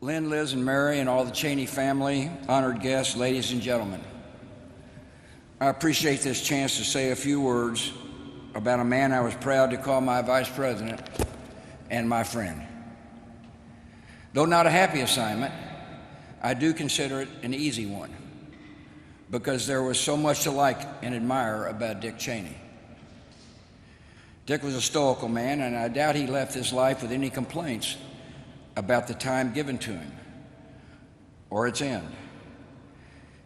Lynn, Liz, and Mary, and all the Cheney family, honored guests, ladies and gentlemen. I appreciate this chance to say a few words about a man I was proud to call my vice president and my friend. Though not a happy assignment, I do consider it an easy one because there was so much to like and admire about Dick Cheney. Dick was a stoical man, and I doubt he left his life with any complaints about the time given to him or its end.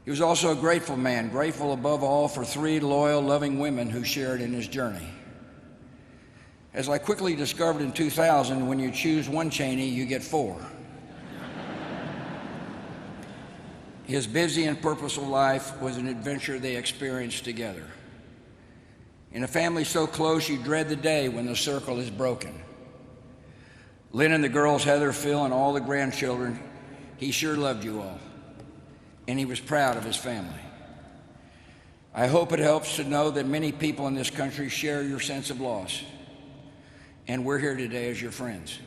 He was also a grateful man, grateful above all for 3 loyal, loving women who shared in his journey. As I quickly discovered in 2000, when you choose one Cheney, you get 4. His busy and purposeful life was an adventure they experienced together. In a family so close, you dread the day when the circle is broken. Lynn and the girls, Heather, Phil, and all the grandchildren, he sure loved you all, and he was proud of his family. I hope it helps to know that many people in this country share your sense of loss, and we're here today as your friends.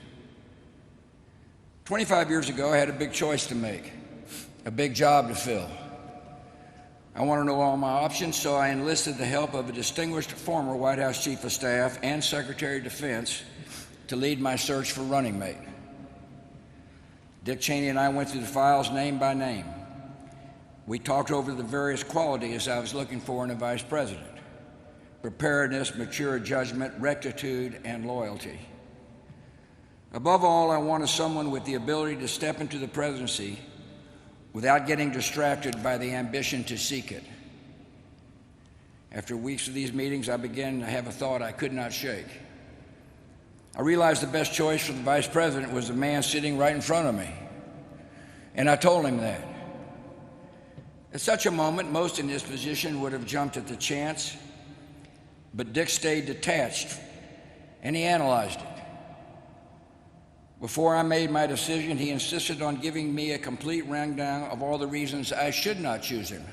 25 years ago, I had a big choice to make, a big job to fill. I want to know all my options, so I enlisted the help of a distinguished former White House Chief of Staff and Secretary of Defense to lead my search for running mate. Dick Cheney and I went through the files name by name. We talked over the various qualities I was looking for in a vice president: preparedness, mature judgment, rectitude, and loyalty. Above all, I wanted someone with the ability to step into the presidency without getting distracted by the ambition to seek it. After weeks of these meetings, I began to have a thought I could not shake. I realized the best choice for the vice president was the man sitting right in front of me, and I told him that. At such a moment, most in this position would have jumped at the chance, but Dick stayed detached, and he analyzed it. Before I made my decision, he insisted on giving me a complete rundown of all the reasons I should not choose him.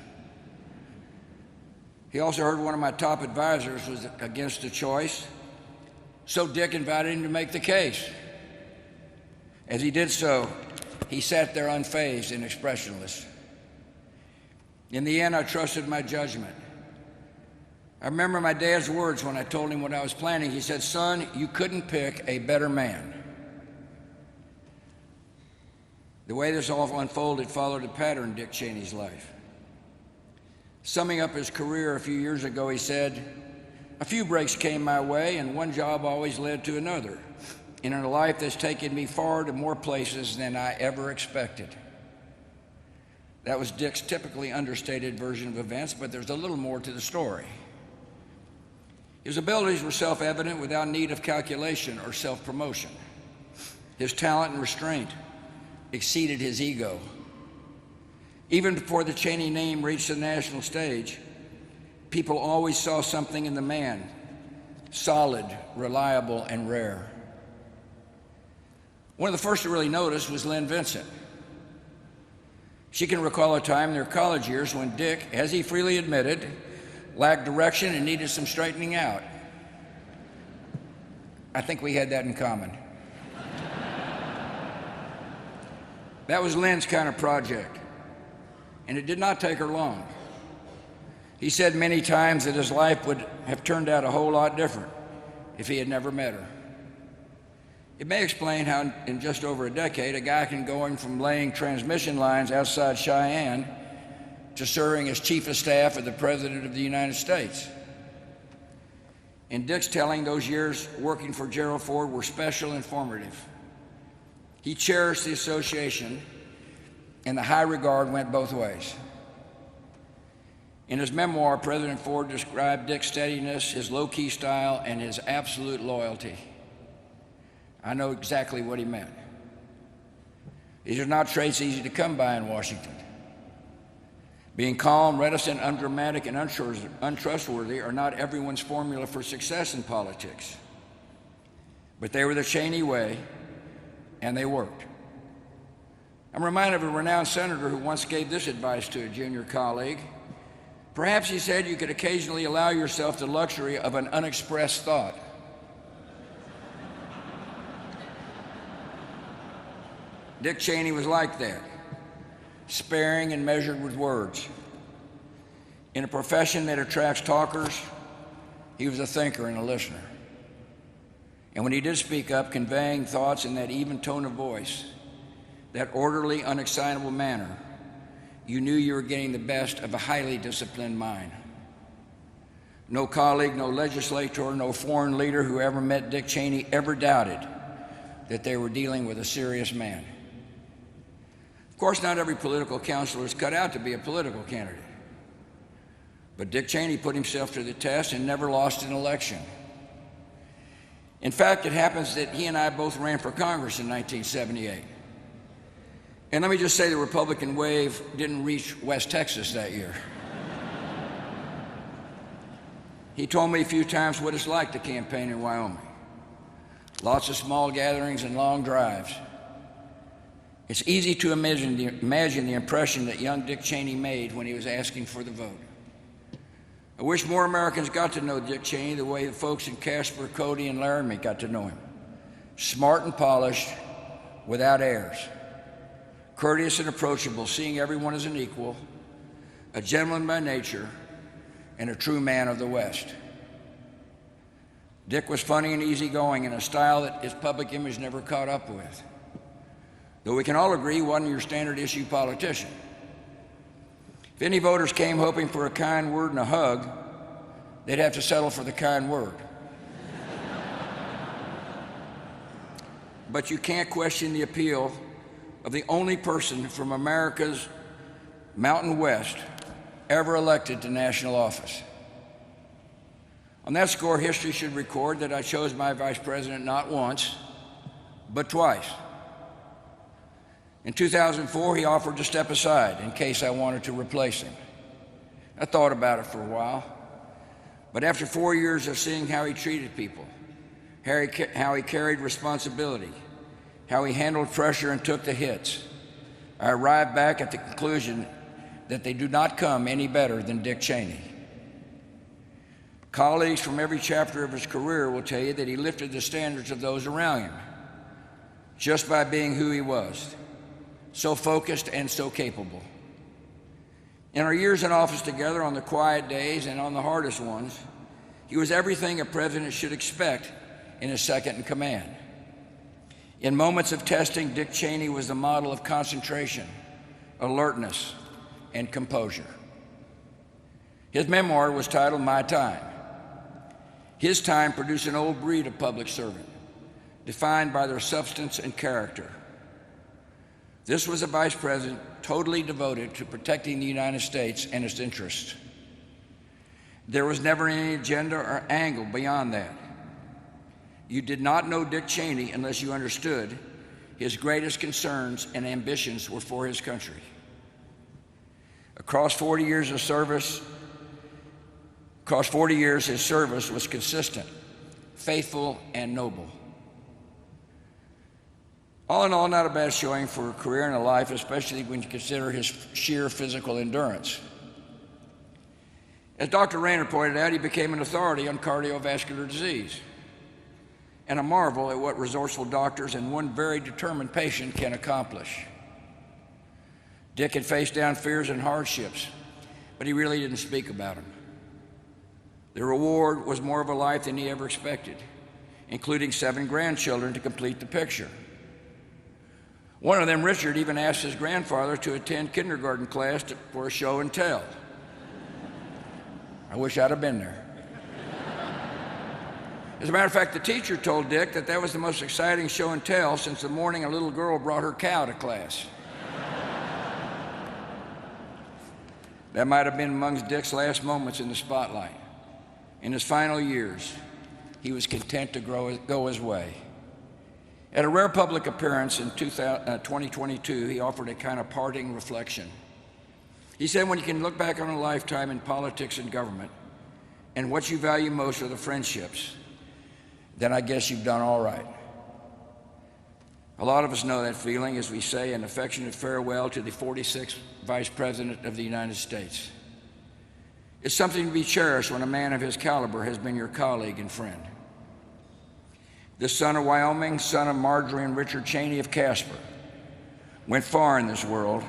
He also heard one of my top advisors was against the choice, so Dick invited him to make the case. As he did so, he sat there unfazed and expressionless. In the end, I trusted my judgment. I remember my dad's words when I told him what I was planning. He said, "Son, you couldn't pick a better man." The way this all unfolded followed a pattern in Dick Cheney's life. Summing up his career a few years ago, he said, "A few breaks came my way, and one job always led to another, in a life that's taken me far to more places than I ever expected." That was Dick's typically understated version of events, but there's a little more to the story. His abilities were self-evident without need of calculation or self-promotion. His talent and restraint exceeded his ego. Even before the Cheney name reached the national stage, people always saw something in the man, solid, reliable, and rare. One of the first to really notice was Lynn Vincent. She can recall a time in their college years when Dick, as he freely admitted, lacked direction and needed some straightening out. I think we had that in common. That was Lynn's kind of project, and it did not take her long. He said many times that his life would have turned out a whole lot different if he had never met her. It may explain how in just over a decade, a guy can go from laying transmission lines outside Cheyenne to serving as Chief of Staff of the President of the United States. In Dick's telling, those years working for Gerald Ford were special and formative. He cherished the association, and the high regard went both ways. In his memoir, President Ford described Dick's steadiness, his low-key style, and his absolute loyalty. I know exactly what he meant. These are not traits easy to come by in Washington. Being calm, reticent, undramatic, and untrustworthy are not everyone's formula for success in politics. But they were the Cheney way, and they worked. I'm reminded of a renowned senator who once gave this advice to a junior colleague. Perhaps, he said, you could occasionally allow yourself the luxury of an unexpressed thought. Dick Cheney was like that, sparing and measured with words. In a profession that attracts talkers, he was a thinker and a listener. And when he did speak up, conveying thoughts in that even tone of voice, that orderly, unexcitable manner, you knew you were getting the best of a highly disciplined mind. No colleague, no legislator, no foreign leader who ever met Dick Cheney ever doubted that they were dealing with a serious man. Of course, not every political counselor is cut out to be a political candidate. But Dick Cheney put himself to the test and never lost an election. In fact, it happens that he and I both ran for Congress in 1978. And let me just say the Republican wave didn't reach West Texas that year. He told me a few times what it's like to campaign in Wyoming. Lots of small gatherings and long drives. It's easy to imagine the impression that young Dick Cheney made when he was asking for the vote. I wish more Americans got to know Dick Cheney the way the folks in Casper, Cody, and Laramie got to know him. Smart and polished, without airs. Courteous and approachable, seeing everyone as an equal, a gentleman by nature, and a true man of the West. Dick was funny and easygoing in a style that his public image never caught up with. Though we can all agree he wasn't your standard issue politician. If any voters came hoping for a kind word and a hug, they'd have to settle for the kind word. But you can't question the appeal of the only person from America's Mountain West ever elected to national office. On that score, history should record that I chose my vice president not once, but twice. In 2004, he offered to step aside in case I wanted to replace him. I thought about it for a while, but after 4 years of seeing how he treated people, how he carried responsibility, how he handled pressure and took the hits, I arrived back at the conclusion that they do not come any better than Dick Cheney. Colleagues from every chapter of his career will tell you that he lifted the standards of those around him just by being who he was. So focused and so capable. In our years in office together, on the quiet days and on the hardest ones, he was everything a president should expect in his second in command. In moments of testing, Dick Cheney was the model of concentration, alertness, and composure. His memoir was titled My Time. His time produced an old breed of public servant, defined by their substance and character. This was a vice president totally devoted to protecting the United States and its interests. There was never any agenda or angle beyond that. You did not know Dick Cheney unless you understood his greatest concerns and ambitions were for his country. Across 40 years, his service was consistent, faithful, and noble. All in all, not a bad showing for a career and a life, especially when you consider his sheer physical endurance. As Dr. Rayner pointed out, he became an authority on cardiovascular disease, and a marvel at what resourceful doctors and one very determined patient can accomplish. Dick had faced down fears and hardships, but he really didn't speak about them. The reward was more of a life than he ever expected, including 7 grandchildren to complete the picture. One of them, Richard, even asked his grandfather to attend kindergarten class for a show and tell. I wish I'd have been there. As a matter of fact, the teacher told Dick that was the most exciting show and tell since the morning a little girl brought her cow to class. That might have been amongst Dick's last moments in the spotlight. In his final years, he was content to go his way. At a rare public appearance in 2022, he offered a kind of parting reflection. He said, when you can look back on a lifetime in politics and government, and what you value most are the friendships, then I guess you've done all right. A lot of us know that feeling as we say an affectionate farewell to the 46th Vice President of the United States. It's something to be cherished when a man of his caliber has been your colleague and friend. The son of Wyoming, son of Marjorie and Richard Cheney of Casper, went far in this world,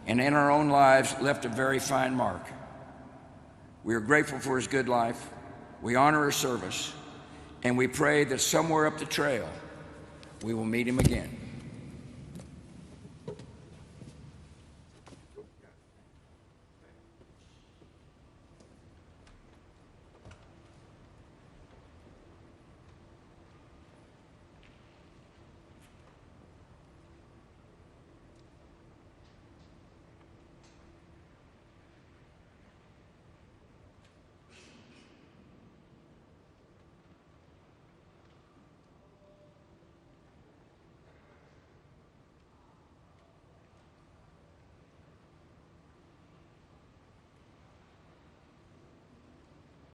and in our own lives left a very fine mark. We are grateful for his good life, we honor his service, and we pray that somewhere up the trail we will meet him again.